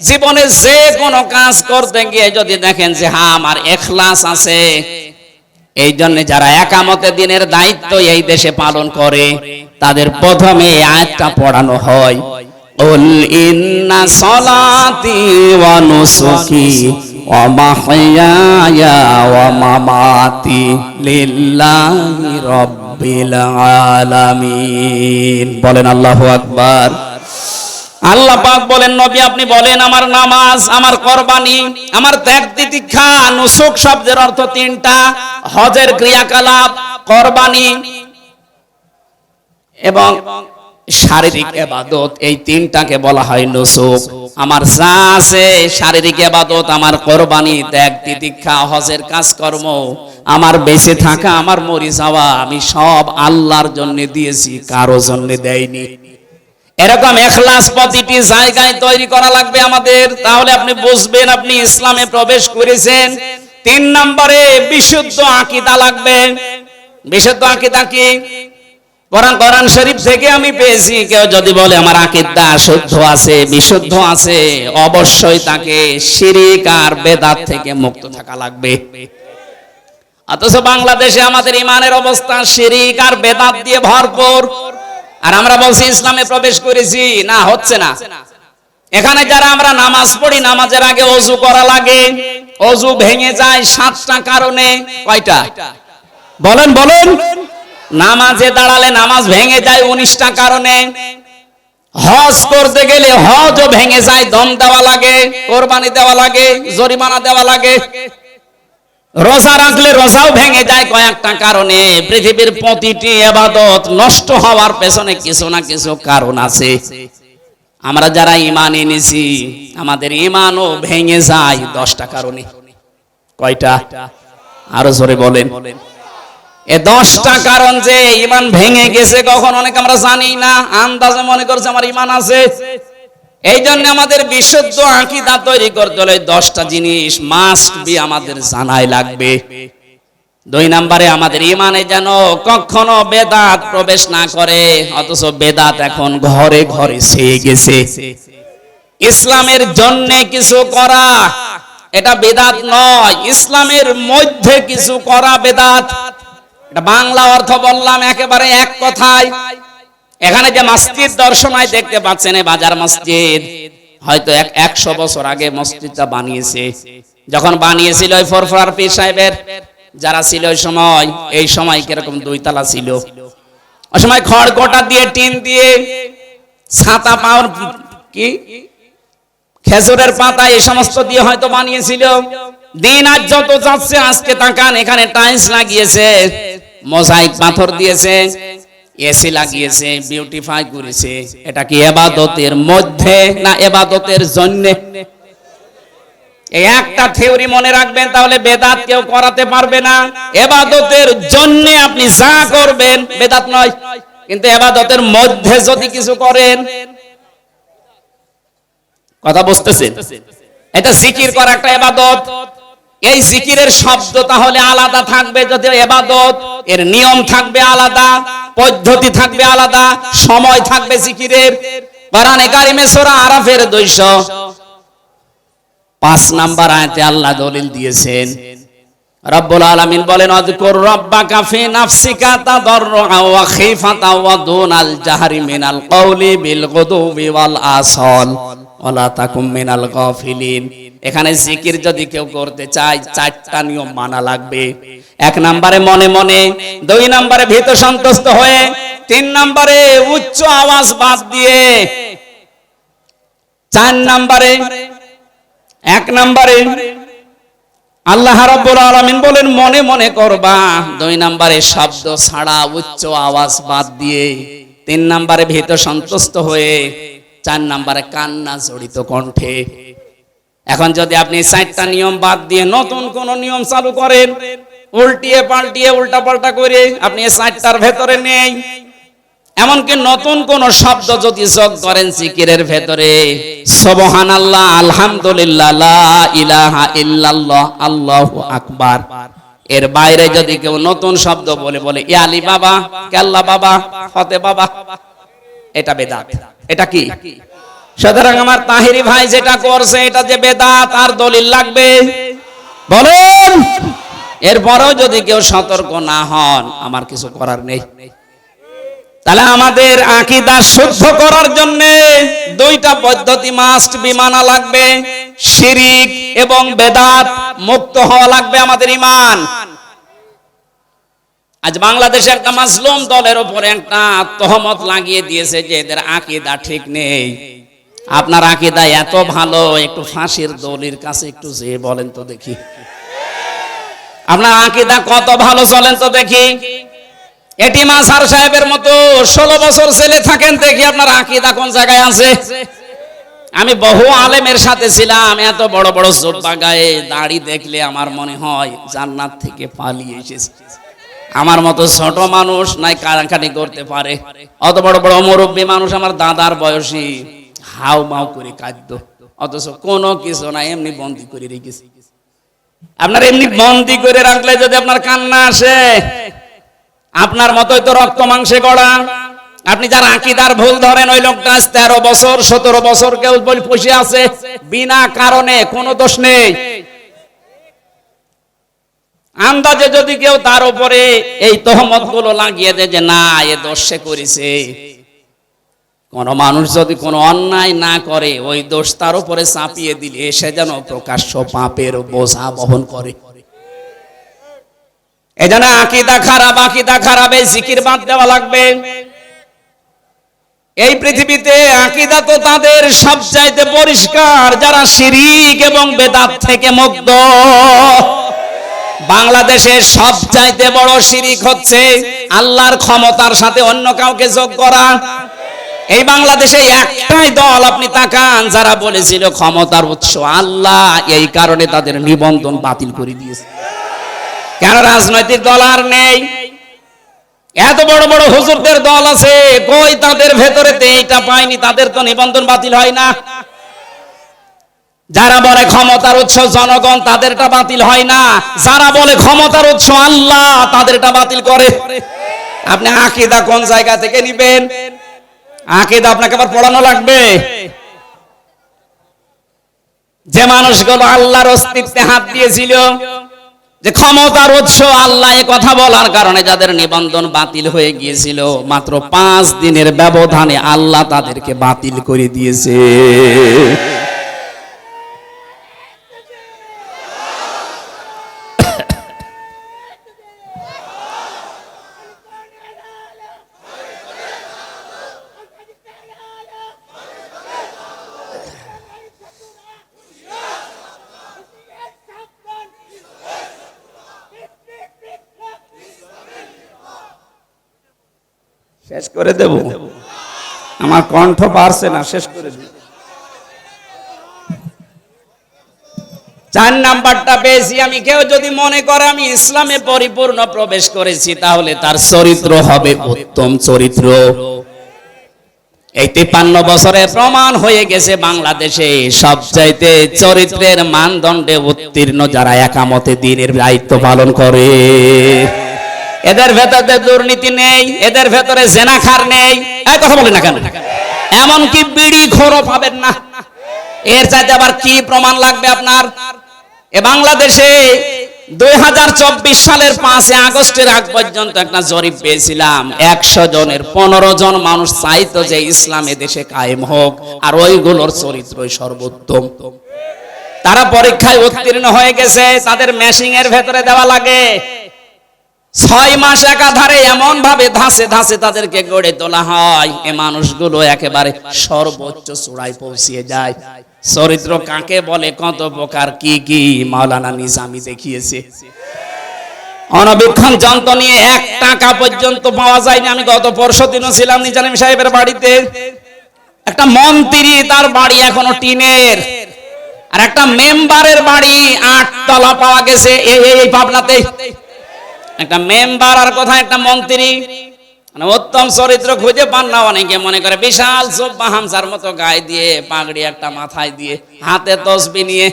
জীবনে যে কোনো কাজ করতে গিয়ে যদি দেখেন যে হ্যাঁ আমার ইখলাস আছে, এই জন্য যারা একামতে দিনের দায়িত্ব এই দেশে পালন করে তাদের প্রথমে এই আয়াতটা পড়ানো হয়, উল ইন্না সলাতি ওয়া নুসুকি ওয়া মাহইয়ায়া ওয়া মামাতি লিল্লাহি রাব্বিল আলামিন। বলেন আল্লাহু আকবার। আল্লাহ পাক বলেন নবী আপনি বলেন আমার নামাজ, আমার কুরবানি, আমার ত্যাগ তিতিক্ষা। নুসুক শব্দের অর্থ 3টা, হজের ক্রিয়াকলাপ, কুরবানি এবং শারীরিক ইবাদত, এই তিনটাকে বলা হয় নুসুক। আমার যা আছে শারীরিক ইবাদত, আমার কোরবানি, ত্যাগ তিতিক্ষা, হজের কাজকর্ম, আমার বেঁচে থাকা, আমার মরে যাওয়া, আমি সব আল্লাহর জন্য দিয়েছি, কারো জন্য দেয়নি। এরকম ইখলাস প্রতিটি জায়গায় তৈরি করা লাগবে আমাদের, তাহলে আপনি বুঝবেন আপনি ইসলামে প্রবেশ করেছেন। 3 নম্বরে বিশুদ্ধ আকীদা লাগবে। বিশুদ্ধ আকীদা কি? কোরআন শরীফ থেকে আমি পেয়েছি। কেউ যদি বলে আমার আকীদা শুদ্ধ আছে, বিশুদ্ধ আছে, অবশ্যই তাকে শিরক আর বেদাত থেকে মুক্ত থাকা লাগবে। অথচ বাংলাদেশে আমাদের ইমানের অবস্থা শিরক আর বেদাত দিয়ে ভরপুর, আর আমরা বলছি ইসলামে প্রবেশ করেছি। না, হচ্ছে না। এখানে যারা আমরা নামাজ পড়ি, নামাজের আগে ওযু করা লাগে, ওযু ভেঙে যায় 7টা কারণে। কয়টা বলেন বলেন? নামাজে দাঁড়ালে নামাজ ভেঙে যায় 19টা কারণে। হজ করতে গেলে হজও ভেঙে যায়, দম দেওয়া লাগে, কোরবানি দেওয়া লাগে, জরিমানা দেওয়া লাগে। রোজা রাখলে রোজাও ভেঙে যায় কয়েকটা কারণে। পৃথিবীর প্রতিটি ইবাদত নষ্ট হওয়ার পেছনে কিছু না কিছু কারণ আছে। আমরা যারা ঈমান এনেছি, আমাদের ঈমানও ভেঙে যায় 10টা কারণে। কয়টা? আরো জোরে বলেন। এই 10টা কারণ যে ঈমান ভেঙে গেছে কখন অনেক আমরা জানি না, আন্দাজে মনে করছে আমার ঈমান আছে। এই জন্য আমাদের বিশুদ্ধ আকীদা তৈরি করতে হলে 10টা জিনিস মাস্ট বি আমাদের জানাই লাগবে। 2 নম্বরে আমাদের ঈমানে যেন কখনো বেদাত প্রবেশ না করে। অথচ বেদাত এখন ঘরে ঘরে ছেয়ে গেছে। ইসলামের জন্য কিছু করা এটা বেদাত নয়, ইসলামের মধ্যে কিছু করা বেদাত। এটা বাংলা অর্থ বললাম একেবারে এক কথায়। এখানে যে মসজিদ দর্শনায় দেখতে পাচ্ছেন, এই বাজার মসজিদ, হয়তো 100 বছর আগে মসজিদটা বানিয়েছে। যখন বানিয়েছিল ওই ফরফরার পীর সাহেবের যারা ছিল ওই সময়, এই সময় কিরকম 2 তলা ছিল। ওই সময় খড়কটা দিয়ে, টিন দিয়ে, ছাতা পাওয়ার কি খেজুরের পাতা, এই সমস্ত দিয়ে হয়তো বানিয়েছিল। দিন আজ যত যাচ্ছে, আজকে তাকান এখানে টাইলস লাগিয়েছে, মোজাইক পাথর দিয়েছে, এসি লাগিয়েছে, বিউটিফাই করেছে। এটা কি ইবাদতের মধ্যে না ইবাদতের জন্য? এই একটা থিওরি মনে রাখবেন, তাহলে বেদাত কেউ করাতে পারবে না। ইবাদতের জন্য আপনি যা করবেন বেদাত নয়, কিন্তু ইবাদতের মধ্যে যদি কিছু করেন, কথা বুঝতেছেন? এটা জিকির করা একটা ইবাদত। এই জিকিরের শব্দ তাহলে আলাদা থাকবে, যদি ইবাদত এর নিয়ম থাকবে আলাদা, পদ্ধতি থাকবে আলাদা, সময় থাকবে জিকিরের। কোরআনে কারিমে সূরা আরাফের 205 নম্বর আয়াতে আল্লাহ দলিল দিয়েছেন। রব্বুল আলামিন বলেন, আযকুর রাব্বাকা ফি নাফসিকা তাদাররুআ ওয়া খিফাতা ওয়া দুনাল জাহরি মিনাল কওলি বিল গুদুবি ওয়াল আসাল ওয়ালা তাকুম মিনাল গাফিলিন। এখানে জিকির যদি কেউ করতে চায় 4টা নিয়ম মানা লাগবে। 1 নম্বরে মনে মনে, 2 নম্বরে ভীত সন্তুষ্ট হয়ে, 3 নম্বরে উচ্চ আওয়াজ বাদ দিয়ে, 4 নম্বরে 1 নম্বরে আল্লাহ রাব্বুল আলামিন বলেন মনে মনে করবা, 2 নম্বরে শব্দ ছাড়া উচ্চ আওয়াজ বাদ দিয়ে, 3 নম্বরে ভীত সন্তুষ্ট হয়ে, 4 নম্বরে কান্না জড়িত কণ্ঠে। এখন যদি আপনি 4টা নিয়ম বাদ দিয়ে নতুন কোন নিয়ম চালু করেন, উল্টিয়ে পাল্টিয়ে উল্টা পাল্টা করে, আপনি এই 4টার ভেতরে নেই। এমনকি নতুন কোন শব্দ যদি যোগ করেন জিকিরের ভেতরে, সুবহানাল্লাহ, আলহামদুলিল্লাহ, লা ইলাহা ইল্লাল্লাহ, আল্লাহু আকবার, এর বাইরে যদি কেউ নতুন শব্দ বলে ইয়া আলী বাবা, কেল্লা বাবা, ফতে বাবা, এটা বেদাত। এটা কি? সুতরাং আমার তাহিরি ভাই যেটা করছে এটা যে বেদাত, আর দলিল লাগবে বলেন। এরপরেও যদি কেউ সতর্ক না হন, আমার কিছু করার নেই। তাহলে আমাদের আকীদা শুদ্ধ করার জন্য 2টা পদ্ধতি মাস্ট বি মানা লাগবে। শিরক এবং বেদাত মুক্ত হওয়া লাগবে আমাদের ঈমান। আজ বাংলাদেশে একটা মাজলুম দলের উপরে একটা তহমত লাগিয়ে দিয়েছে যে এদের আকীদা ঠিক নেই। আপনার আকীদা এত ভালো, একটু ফাঁসির দলির কাছে একটু যেয়ে বলেন তো দেখি, আপনার আকীদা কত ভালো, চলেন তো দেখি। এটি মাসার সাহেবের মতো 16 বছর ছেলে থাকেন, দেখি আপনার আকীদা কোন জায়গায় আছে। আমি বহু আলেমের সাথে ছিলাম, এত বড় বড় জুব্বা গায়ে দাড়ি দেখলে আমার মনে হয় জান্নাত থেকে পালিয়ে এসেছে। আমার মতো ছোট মানুষ নাই কারাকানি করতে পারে, অত বড় বড় মুরব্বী মানুষ আমার দাদার বয়সী হাউ মাউ করে কাঁদত, অথচ কোনো কিছু না, এমনি বন্দি করে রেখেছি। আপনার এমনি বন্দি করে রাখলে যদি আপনার কান্না আসে, আপনার মতোই তো রক্ত মাংসে গড়া। আপনি যার আকীদার ভুল ধরেন, ওই লোকটা 13 বছর 17 বছর কেউ বসে আছে বিনা কারণে, কোনো দোষ নেই। আন্দাজে যদি কেউ তার উপরে এই তহমত গুলো লাগিয়ে দেয় যে না এ দোষ সে করেছে, কোন মানুষ যদি কোনো অন্যায় না করে ওই দোষ তার উপরে চাপিয়ে দিলে সে যেন প্রকাশ্য পাপের বোঝা বহন করে। এজন্য আকীদা খারাপ, এই জিকির বাদ দেওয়া লাগবে। এই পৃথিবীতে আকীদা তো তাদের সবচাইতে পরিষ্কার যারা শিরক এবং বেদাত থেকে মুক্ত। বাংলাদেশের সবচাইতে বড় শিরক হচ্ছে আল্লাহর ক্ষমতার সাথে অন্য কাউকে যোগ করা। এই বাংলাদেশে একটাই দল আপনি তাকান যারা বলেছিল ক্ষমতার উৎস আল্লাহ, এই কারণে তাদের নিবন্ধন বাতিল করে দিয়েছে। কেন? রাজনৈতিক দল আর নেই। এত বড় বড় হুজুরদের দল আছে, কই তাদের ভেতরে এইটা পায়নি, তাদের তো নিবন্ধন বাতিল হয় না। যারা বলে ক্ষমতার উৎস জনগণ, তাদেরটা বাতিল হয় না। যারা বলে ক্ষমতার উৎস আল্লাহ, তাদেরটা বাতিল করে। আপনি আকীদা কোন জায়গা থেকে নিবেন? আকীদা আপনাকে আবার পড়ানো লাগবে। যে মানুষগুলো আল্লাহর অস্তিত্বে হাত দিয়েছিল, যে ক্ষমতার উৎস আল্লাহ, এ কথা বলার কারণে যাদের নিবন্ধন বাতিল হয়ে গিয়েছিল, মাত্র 5 দিনের ব্যবধানে আল্লাহ তাদেরকে বাতিল করে দিয়েছে। শেষ করে দেব, আমার কণ্ঠ পারছে না, শেষ করে দেব। 4 নাম্বারটা পেয়েছি আমি। কেউ যদি মনে করে আমি ইসলামে পরিপূর্ণ প্রবেশ করেছি, তাহলে তার চরিত্র হবে উত্তম চরিত্র। এই 53 বছরে প্রমাণ হয়ে গেছে বাংলাদেশে সবচাইতে চরিত্রের মানদণ্ডে উত্তীর্ণ যারা একামতে দ্বীনের দায়িত্ব পালন করে। এদের ভেতরে দুর্নীতি নেই, এদের ভেতরে জেনাখার নেই। এই কথা বলেন না কেন? এমনকি বিড়ি খোরও পাবেন না। এর চাইতে আবার কি প্রমাণ লাগবে আপনার? এ বাংলাদেশে 2024 সালের 5 আগস্টের আগ পর্যন্ত একটা জরিপ পেয়েছিলাম, 100 জনের 15 জন মানুষ চাইতো যে ইসলাম এ দেশে কায়েম হোক, আর ওইগুলোর চরিত্রই সর্বোত্তম। তারা পরীক্ষায় উত্তীর্ণ হয়ে গেছে, তাদের মেশিং এর ভেতরে দেওয়া লাগে। 6 মাস একাধারে এমন ভাবে ধাসে ধাসে তাদেরকে গড়ে তোলা হয়, এ মানুষগুলো একেবারে সর্বোচ্চ চূড়ায় পৌঁছিয়ে যায়। চরিত্র কাকে বলে, কত প্রকার কি কি মাওলানা নিজামী দেখিয়েছে। অনবীক্ষণ যন্ত্র নিয়ে 1 টাকা পর্যন্ত পাওয়া যায়নি। আমি গত পরশু দিনও ছিলাম নিজামী সাহেবের বাড়িতে। একটা মন্ত্রী, তার বাড়ি এখনো টিনের, আর একটা মেম্বারের বাড়ি 8 তলা পাওয়া গেছে এই পাবনাতে। একটা মেম্বার আর কোথায় একটা মন্ত্রী, মানে উত্তম চরিত্র খুঁজে পান না। অনেকে মনে করে বিশাল জুব্বা হামসার মতো গায়ে দিয়ে, পাগড়ি একটা মাথায় দিয়ে, হাতে তসবিহ নিয়ে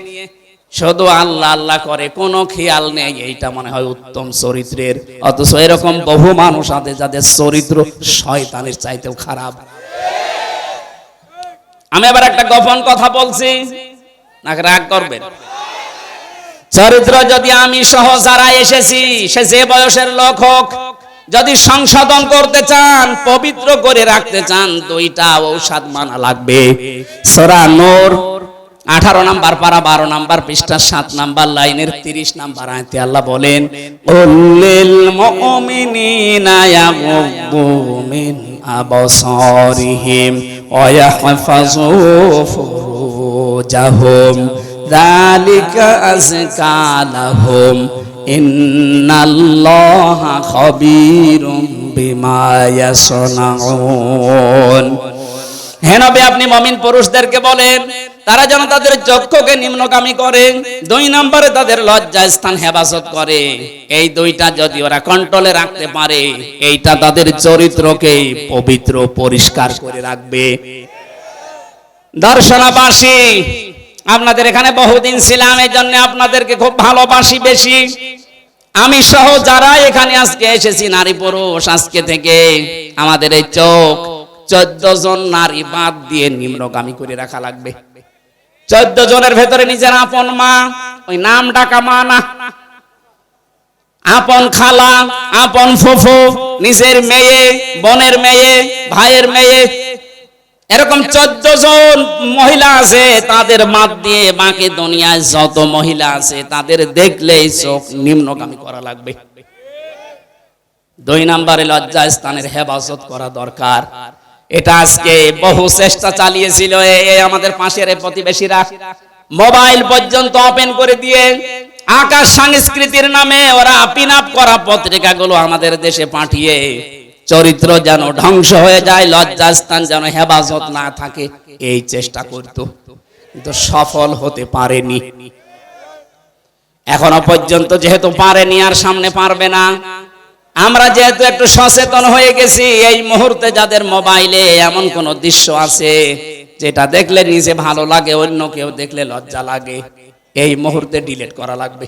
শুধু আল্লাহ আল্লাহ করে, কোনো খেয়াল নেই, এইটা মনে হয় উত্তম চরিত্রের। অথচ এরকম বহু মানুষ আছে যাদের চরিত্র শয়তানের চাইতেও খারাপ। আমি আবার একটা গোপন কথা বলছি, নাকি রাগ করবেন? চরিত্র যদি আমি সহ যারা এসেছি, সে যে বয়সের লোক হোক, যদি সংশোধন করতে চান, পবিত্র করে রাখতে চান, 2টা ঔষধ মানা লাগবে। সূরা নূর 18 নম্বর পারা 12 নম্বর পৃষ্ঠা 7 নম্বর লাইনের 30 নম্বর আয়াতে আল্লাহ বলেন, উল্লিল মুমিনিনা ইয়াগুদ্দু মিন আবসারিহিম ওয়া ইয়াহফাযু ফুরুজাহুম যালিকা আযকা লাহুম ইন্নাল্লাহা খাবীরুম বিমা ইয়াসনাউন। হে নবী, আপনি মুমিন পুরুষদেরকে বলেন তারা যেন তাদের চক্ষুকে নিম্নগামী করে, 2 নম্বরে তাদের লজ্জা স্থান হেফাজত করে। এই দুইটা যদি ওরা কন্ট্রোলে রাখতে পারে, এইটা তাদের চরিত্রকে পবিত্র পরিষ্কার করে রাখবে। দর্শনাবাসী, আপনাদের এখানে বহুদিন ছিলাম, এই জন্য আপনাদেরকে খুব ভালোবাসি বেশি। আমি সহ যারা এখানে আজকে এসেছি নারী পুরুষ, আজকে থেকে আমাদের এই চোখ 14 জন নারী বাদ দিয়ে নিম্নগামী করে রাখা লাগবে। 14 জনের ভেতরে নিজের আপন মা, ওই নাম ডাকা মা না, আপন খালা, আপন ফুফু, নিজের মেয়ে, বোনের মেয়ে, ভাইয়ের মেয়ে, এরকম 14 জন মহিলা আছে, তাদের বাদ দিয়ে বাকি দুনিয়ায় যত মহিলা আছে তাদের দেখলেই চোখ নিম্নগামী করা লাগবে। 2 নম্বরে লজ্জা স্থানের হেফাজত করা দরকার। এটা আজকে বহু চেষ্টা চালিয়েছিল আমাদের পাশের প্রতিবেশীরা, মোবাইল পর্যন্ত ওপেন করে দিয়ে আকাশ সংস্কৃতির নামে ওরা পিন আপ করা পত্রিকাগুলো আমাদের দেশে পাঠিয়ে চরিত্র যেন ধ্বংস হয়ে যায়, লজ্জাস্থান যেন হেফাজত না থাকে, এই চেষ্টা করত, কিন্তু সফল হতে পারেনি। এখনো পর্যন্ত যেহেতু পারেনি, আর সামনে পারবে না। আমরা যেহেতু একটু সচেতন হয়ে গেছি, এই মুহূর্তে যাদের মোবাইলে এমন কোন দৃশ্য আছে যেটা দেখলে নিজে ভালো লাগে, অন্য কেউ দেখলে লজ্জা লাগে, এই মুহূর্তে ডিলিট করা লাগবে।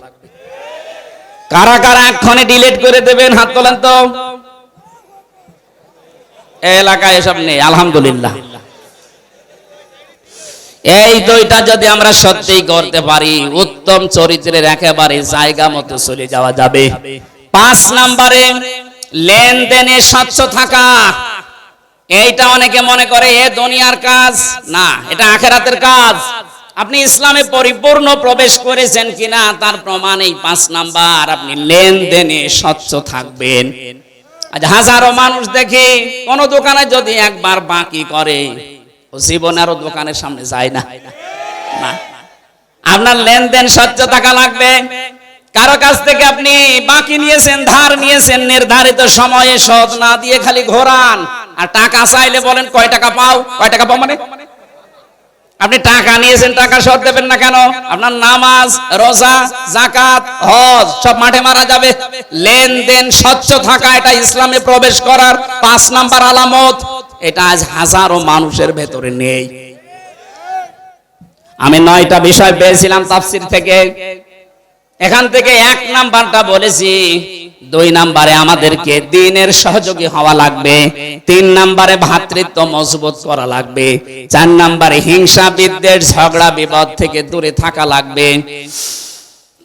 কারা কারা এক্ষণে ডিলিট করে দেবেন হাত তোলেন তো। এলাকায় এসব নেই, আলহামদুলিল্লাহ। এই দুইটা যদি আমরা সত্যিই করতে পারি, উত্তম চরিত্রের একেবারে জায়গা মতো চলে যাওয়া যাবে। 5 নম্বরে লেনদেনে স্বচ্ছ থাকা। এইটা অনেকে মনে করে এ দুনিয়ার কাজ না, এটা আখিরাতের কাজ। আপনি ইসলামে পরিপূর্ণ প্রবেশ করেছেন কিনা তার প্রমাণ এই 5 নাম্বার, আপনি লেনদেনে স্বচ্ছ থাকবেন। আজ হাজারো মানুষ দেখি কোন দোকানে যদি একবার বাকি করে, ও জীবনে আরো দোকানের সামনে যায় না। আপনার লেনদেন স্বচ্ছ থাকা লাগবে। কারো কাছ থেকে আপনি বাকি নিয়েছেন, ধার নিয়েছেন, নির্ধারিত সময়ে শোধ না দিয়ে খালি ঘোরান, আর টাকা চাইলে বলেন কয় টাকা পাও, কয় টাকা পাও মানে আপনি টাকা নিয়েছেন, টাকা শোধ দেবেন না কেন? আপনার নামাজ, রোজা, যাকাত, হজ সব মাঠে মারা যাবে। লেনদেন স্বচ্ছ থাকা, এটা ইসলামে প্রবেশ করার 5 নাম্বার আলামত। এটা আজ হাজারো মানুষের ভেতরে নেই। আমি 9টা বিষয় পেয়েছিলাম তাফসীর থেকে, এখান থেকে 1 নাম্বারটা বলেছি। 2 নম্বরে আমাদেরকে দ্বীনের সহযোগী হওয়া লাগবে। 3 নম্বরে ভ্রাতৃত্ব মজবুত করা লাগবে। 4 নম্বরে হিংসা বিদ্বেষ ঝগড়া বিবাদ থেকে দূরে থাকা লাগবে।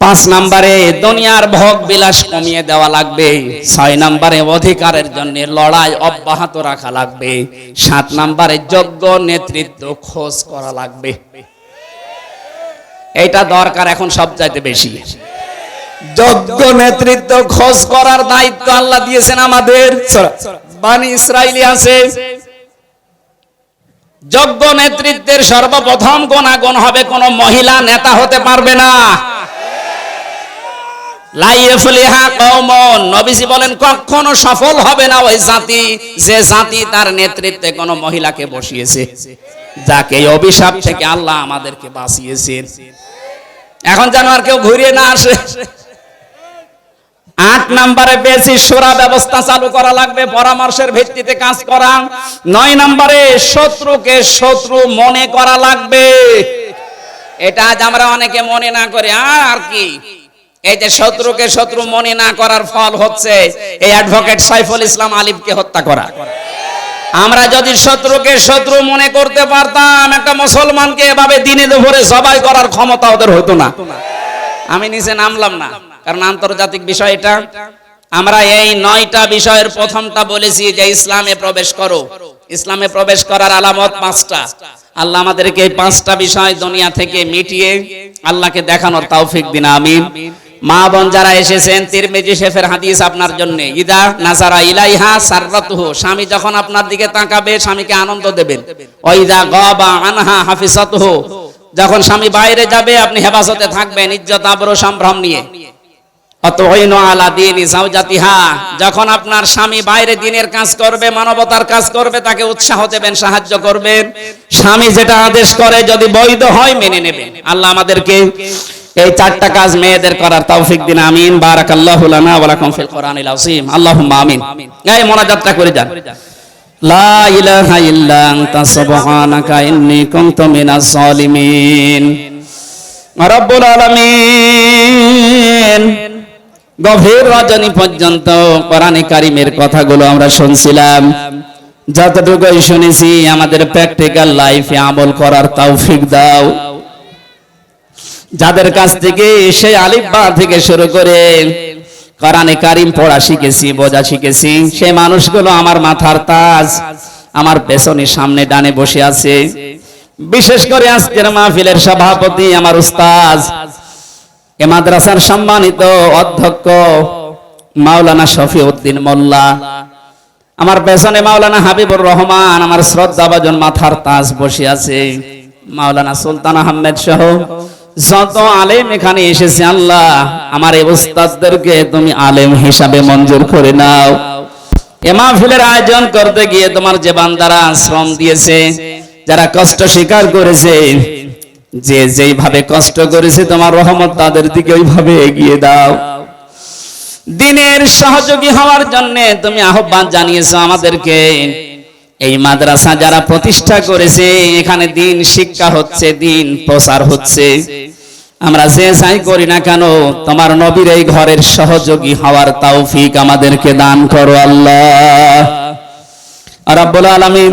5 নম্বরে দুনিয়ার ভোগ বিলাস কমিয়ে দেওয়া লাগবে। 6 নম্বরে অধিকারের জন্য লড়াই অব্যাহত রাখা লাগবে। 7 নম্বরে যোগ্য নেতৃত্ব খোঁজ করা লাগবে। এইটা দরকার এখন সবচাইতে বেশি। যোগ্য নেতৃত্ব খোঁজ করার দায়িত্ব আল্লাহ দিয়েছেন আমাদের। বনি ইসরাইলি আছে, যোগ্য নেতৃত্বের সর্বপ্রথম গুণাগুণ হবে কোন মহিলা নেতা হতে পারবে না। লা ইয়াফলিহা কওমুন, নবীজি বলেন কখনো সফল হবে না ওই জাতি যে জাতি তার নেতৃত্বে কোন মহিলাকে বসিয়েছে, যাকে অভিশাপ থেকে আল্লাহ আমাদেরকে বাঁচিয়েছেন। এখন যেন আর কেউ ঘুরিয়ে না আসে। 8 নম্বরে বেশি শোরা ব্যবস্থা চালু করা লাগবে, পরামর্শের ভিত্তিতে কাজ করা। 9 নম্বরে শত্রুকে শত্রু মনে করা লাগবে। এটা আজ আমরা অনেকে মনে না করে, আর কি এই যে শত্রুকে শত্রু মনে না করার ফল হচ্ছে এই অ্যাডভোকেট সাইফুল ইসলাম আলিফকে হত্যা করা। আমরা যদি শত্রুকে শত্রু মনে করতে পারতাম, একটা মুসলমানকে এভাবে দিনে দুপুরে জবাই করার ক্ষমতা ওদের হতো না। আমি নিচে নামলাম না, কারণ আন্তর্জাতিক বিষয় এটা। আমরা এই 9টা বিষয়ের প্রথমটা বলেছি যে ইসলামে প্রবেশ করো। ইসলামে প্রবেশ করার আলামত 5টা। আল্লাহ আমাদেরকে এই 5টা বিষয় দুনিয়া থেকে মিটিয়ে আল্লাহকে দেখানোর তৌফিক দিন, আমিন। মা বোন যারা এসেছেন, তিরমিজি শরীফের হাদিস আপনার জন্য, ইদা নাজারা ইলাইহা সাররাতুহু, স্বামী যখন আপনার দিকে তাকাবে স্বামীকে আনন্দ দেবেন। ওয়া ইদা গাবা আনহা হাফিজাতুহু, যখন স্বামী বাইরে যাবে আপনি হেফাজতে থাকবেন, ইজ্জত আবরু সম্ভ্রম নিয়ে। অতঈনু আলা দীনি যাওজাতিহা, যখন আপনার স্বামী বাইরে দিনের কাজ করবে, মানবতার কাজ করবে, তাকে উৎসাহ দেবেন, সাহায্য করবেন। স্বামী যেটা আদেশ করে যদি বৈধ হয় মেনে নেবেন। আল্লাহ আমাদেরকে এই চারটা কাজ মেয়েদের করার তৌফিক দিন, আমিন। বারাকাল্লাহু লানা ওয়া লাকুম ফিল কোরআনিল আযীম, আল্লাহুম্মা আমিন। এই মোনাজাতটা করে যান। লা ইলাহা ইল্লা আনতা সুবহানাকা ইন্নী কুনতু মিনাজ জালিমিন। রব্বুল আলামিন, গভীর রজনী পর্যন্ত কোরআনে কারীমের কথাগুলো আমরা শুনছিলাম। যতটুকুই শুনেছি আমাদের প্র্যাকটিক্যাল লাইফে আমল করার তৌফিক দাও। যাদের কাছ থেকে সেই আলিফ বা থেকে শুরু করে কোরআনে কারীম পড়া শিখেছি, বোঝা শিখেছি, সেই মানুষগুলো আমার মাথার তাজ, আমার পেছনে সামনে ডানে বসে আছে। বিশেষ করে আজকের মাহফিলের সভাপতি আমার উস্তাদ, এ মাদ্রাসার সম্মানিত অধ্যক্ষ মাওলানা শফিউদ্দিন মোল্লা, আমার পেছনে মাওলানা হাবিবুর রহমান, আমার শ্রদ্ধাভাজন মাথার তাজ বসে আছে, মাওলানা সুলতান আহমেদ সহ যত আলেম এখানে এসেছে, আল্লাহ আমার এই উস্তাদদেরকে তুমি আলেম হিসাবে মঞ্জুর করে নাও। এ মাহফিলের আয়োজন করতে গিয়ে তোমার যে বান্দারা শ্রম দিয়েছে, যারা কষ্ট স্বীকার করেছে, যে যেইভাবে কষ্ট করেছে তোমার রহমত তাদের দিকে ওইভাবে এগিয়ে দাও। দিনের সহযোগী হওয়ার জন্য তুমি আহ্বান জানিয়েছো আমাদেরকে। এই মাদ্রাসা যারা প্রতিষ্ঠা করেছে, এখানে দিন শিক্ষা হচ্ছে, দিন প্রচার হচ্ছে। আমরা যে যাই করি না কেন তোমার নবীর এই ঘরের সহযোগী হওয়ার তৌফিক আমাদেরকে দান করো আল্লাহ রাব্বুল আলামিন।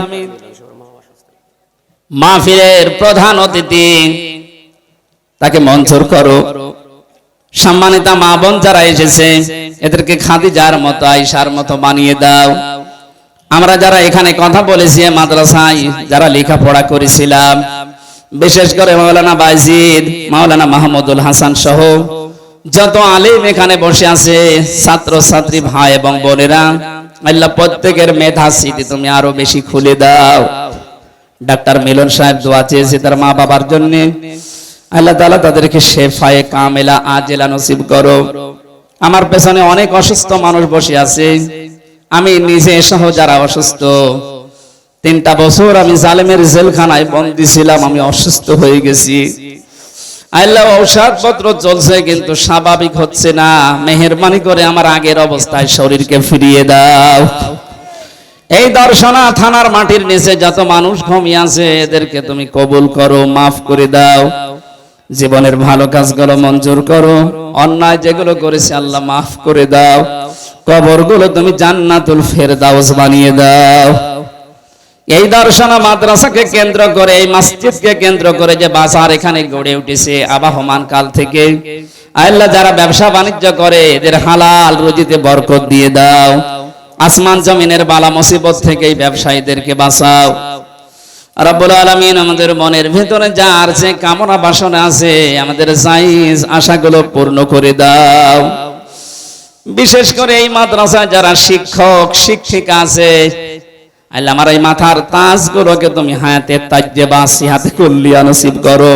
মাহফিলের প্রধান অতিথি তাকে মঞ্জুর করো। সম্মানিতা মা বোন যারা এসেছে এদেরকে খাদিজার মতো, আয়েশার মতো বানিয়ে দাও। আমরা যারা এখানে কথা বলেছি, মাদ্রাসায় যারা লেখাপড়া করেছিলাম, বিশেষ করে মাওলানা বাইজিদ, মাওলানা মাহমুদুল হাসান সহ যত আলেম এখানে বসে আছে, ছাত্র ছাত্রী ভাই এবং বোনেরা, আল্লাহ প্রত্যেকের মেধা স্মৃতি তুমি আরো বেশি খুলে দাও। ডাক্তার মিলন সাহেব দোয়া চেয়েছে তার মা বাবার জন্য, আল্লাহ তাআলা তাদেরকে শেফায়ে কামেলা আজেলা নসিব করো। আমার পেছনে অনেক অসুস্থ মানুষ বসে আছে, আমি নিজে সহ যারা অসুস্থ, 3টা বছর আমি জালেমের জেলখানায় বন্দী ছিলাম, আমি অসুস্থ হয়ে গেছি। আল্লাহ ঔষধ পত্র চলছে কিন্তু স্বাভাবিক হচ্ছে না, মেহেরবানি করে আমার আগের অবস্থায় শরীরকে ফিরিয়ে দাও। এই দর্শনা থানার মাটির নিচে যত মানুষ ঘুমিয়ে আছে এদেরকে তুমি কবুল করো, মাফ করে দাও। জীবনের ভালো কাজগুলো মঞ্জুর করো, অন্যায় যেগুলো করেছে আল্লাহ মাফ করে দাও। কবরগুলো তুমি জান্নাতুল ফেরদাউস বানিয়ে দাও। এই দর্শনা মাদ্রাসাকে কেন্দ্র করে, এই মসজিদকে কেন্দ্র করে যে বাজার এখানে গড়ে উঠেছে আবাহমান কাল থেকে, আল্লাহ যারা ব্যবসা বাণিজ্য করে এদের হালাল রুজিতে বরকত দিয়ে দাও। আসমান জমিনের বালা মুসিবত থেকে এই ব্যবসায়ীদেরকে বাঁচাও রব্বুল আলামিন। আমাদের মনের ভিতরে যা আছে কামনা বাসনা আছে, আমাদের জায়েজ আশাগুলো পূর্ণ করে দাও। বিশেষ করে এই মাদ্রাসায় যারা শিক্ষক শিক্ষিকা আছে, আল্লাহ আমার এই মাথার তাজগুলোকে তুমি হায়াতে তাজ্জেবা সিহাতে কুল্লিয়া নসিব করো।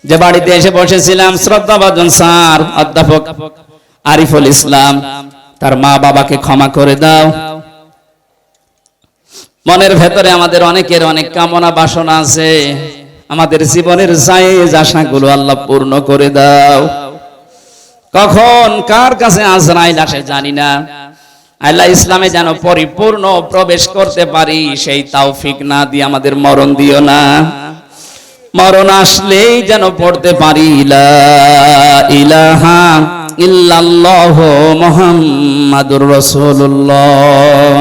যে বাড়িতে এসে বসেছিলাম শ্রদ্ধাভাজন স্যার অধ্যাপক আরিফুল ইসলাম, তার মা বাবাকে ক্ষমা করে দাও। মনের ভেতরে আমাদের অনেকের অনেক কামনা বাসনা আছে, আমাদের জীবনের জায়েজ আশাগুলো আল্লাহ পূর্ণ করে দাও। কখন কার কাছে আজরাইল আসে জানি না, আল্লাহ ইসলামে যেন পরিপূর্ণ প্রবেশ করতে পারি সেই তৌফিক না দিয়ে আমাদের মরণ দিও না। মরণ আসলেই যেন পড়তে পারি লা ইলাহা ইল্লাল্লাহু মুহাম্মাদুর রাসূলুল্লাহ।